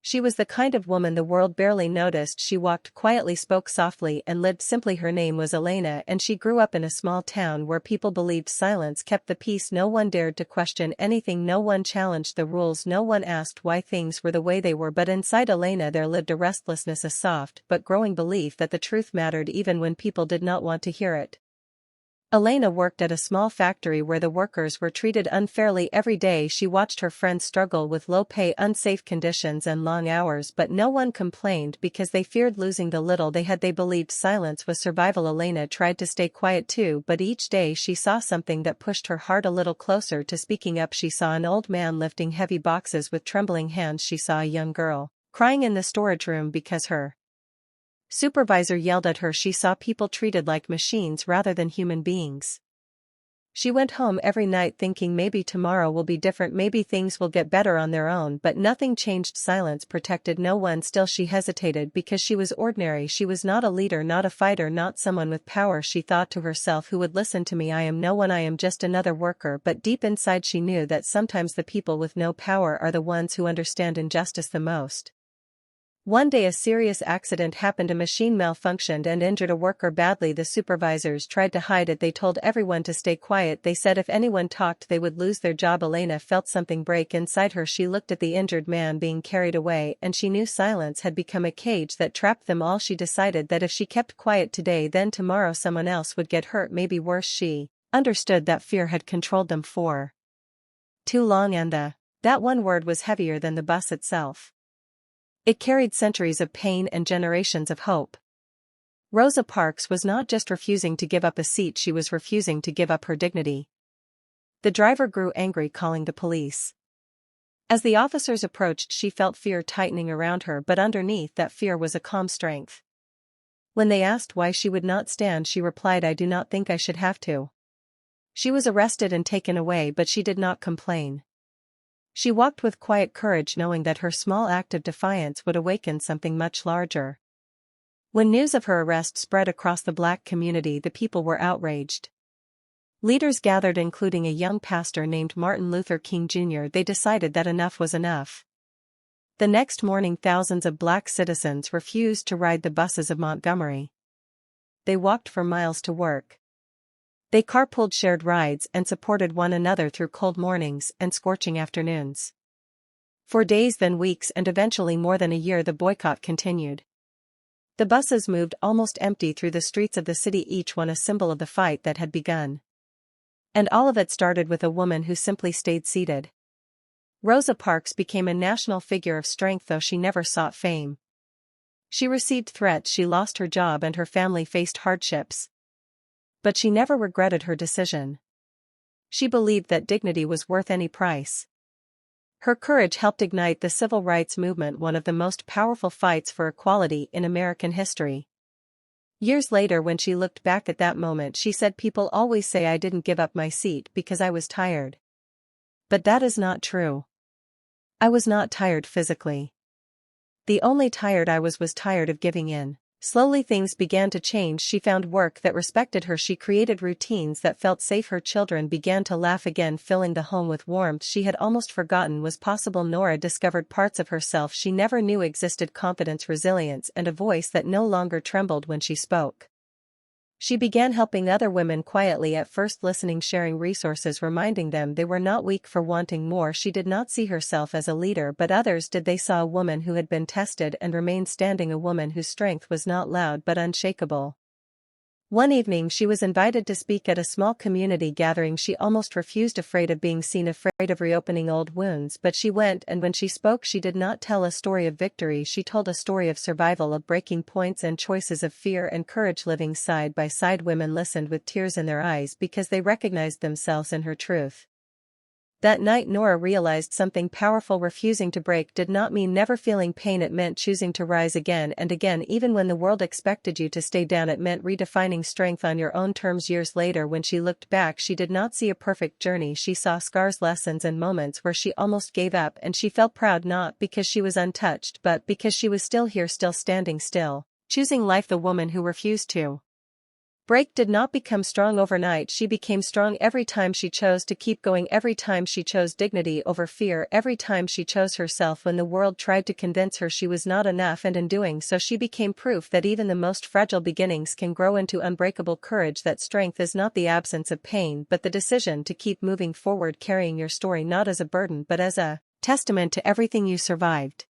She was the kind of woman the world barely noticed. She walked quietly, spoke softly, and lived simply. Her name was Elena, and she grew up in a small town where people believed silence kept the peace. No one dared to question anything, no one challenged the rules, no one asked why things were the way they were. But inside Elena there lived a restlessness, a soft but growing belief that the truth mattered even when people did not want to hear it. Elena worked at a small factory where the workers were treated unfairly. Every day she watched her friends struggle with low pay, unsafe conditions, and long hours, but no one complained because they feared losing the little they had. They believed silence was survival. Elena tried to stay quiet too, but each day she saw something that pushed her heart a little closer to speaking up. She saw an old man lifting heavy boxes with trembling hands. She saw a young girl crying in the storage room because her supervisor yelled at her. She saw people treated like machines rather than human beings. She went home every night thinking maybe tomorrow will be different, maybe things will get better on their own, but nothing changed. Silence protected no one. Still she hesitated because she was ordinary. She was not a leader, not a fighter, not someone with power. She thought to herself, who would listen to me? I am no one, I am just another worker. But deep inside she knew that sometimes the people with no power are the ones who understand injustice the most. One day a serious accident happened. A machine malfunctioned and injured a worker badly. The supervisors tried to hide it. They told everyone to stay quiet. They said if anyone talked they would lose their job. Elena felt something break inside her. She looked at the injured man being carried away, and she knew silence had become a cage that trapped them all. She decided that if she kept quiet today, then tomorrow someone else would get hurt, maybe worse. She understood that fear had controlled them for too long, and that one word was heavier than the bus itself. It carried centuries of pain and generations of hope. Rosa Parks was not just refusing to give up a seat, she was refusing to give up her dignity. The driver grew angry, calling the police. As the officers approached, she felt fear tightening around her, but underneath that fear was a calm strength. When they asked why she would not stand, she replied, I do not think I should have to. She was arrested and taken away, but she did not complain. She walked with quiet courage, knowing that her small act of defiance would awaken something much larger. When news of her arrest spread across the Black community, the people were outraged. Leaders gathered, including a young pastor named Martin Luther King Jr. They decided that enough was enough. The next morning, thousands of Black citizens refused to ride the buses of Montgomery. They walked for miles to work. They carpooled, shared rides, and supported one another through cold mornings and scorching afternoons. For days, then weeks, and eventually more than a year, the boycott continued. The buses moved almost empty through the streets of the city, each one a symbol of the fight that had begun. And all of it started with a woman who simply stayed seated. Rosa Parks became a national figure of strength, though she never sought fame. She received threats, she lost her job, and her family faced hardships. But she never regretted her decision. She believed that dignity was worth any price. Her courage helped ignite the civil rights movement, one of the most powerful fights for equality in American history. Years later, when she looked back at that moment, she said, people always say I didn't give up my seat because I was tired. But that is not true. I was not tired physically. The only tired I was tired of giving in. Slowly things began to change. She found work that respected her. She created routines that felt safe. Her children began to laugh again, filling the home with warmth she had almost forgotten was possible. Nora discovered parts of herself she never knew existed: confidence, resilience, and a voice that no longer trembled when she spoke. She began helping other women quietly, at first listening, sharing resources, reminding them they were not weak for wanting more. She did not see herself as a leader, but others did. They saw a woman who had been tested and remained standing, a woman whose strength was not loud but unshakable. One evening she was invited to speak at a small community gathering. She almost refused, afraid of being seen, afraid of reopening old wounds, but she went, and when she spoke she did not tell a story of victory, she told a story of survival, of breaking points and choices, of fear and courage living side by side. Women listened with tears in their eyes because they recognized themselves in her truth. That night Nora realized something powerful. Refusing to break did not mean never feeling pain, it meant choosing to rise again and again, even when the world expected you to stay down. It meant redefining strength on your own terms. Years later, when she looked back, she did not see a perfect journey. She saw scars, lessons, and moments where she almost gave up, and she felt proud, not because she was untouched but because she was still here, still standing, still choosing life, the woman who refused to Break did not become strong overnight. She became strong every time she chose to keep going, every time she chose dignity over fear, every time she chose herself when the world tried to convince her she was not enough, and in doing so she became proof that even the most fragile beginnings can grow into unbreakable courage, that strength is not the absence of pain but the decision to keep moving forward, carrying your story not as a burden but as a testament to everything you survived.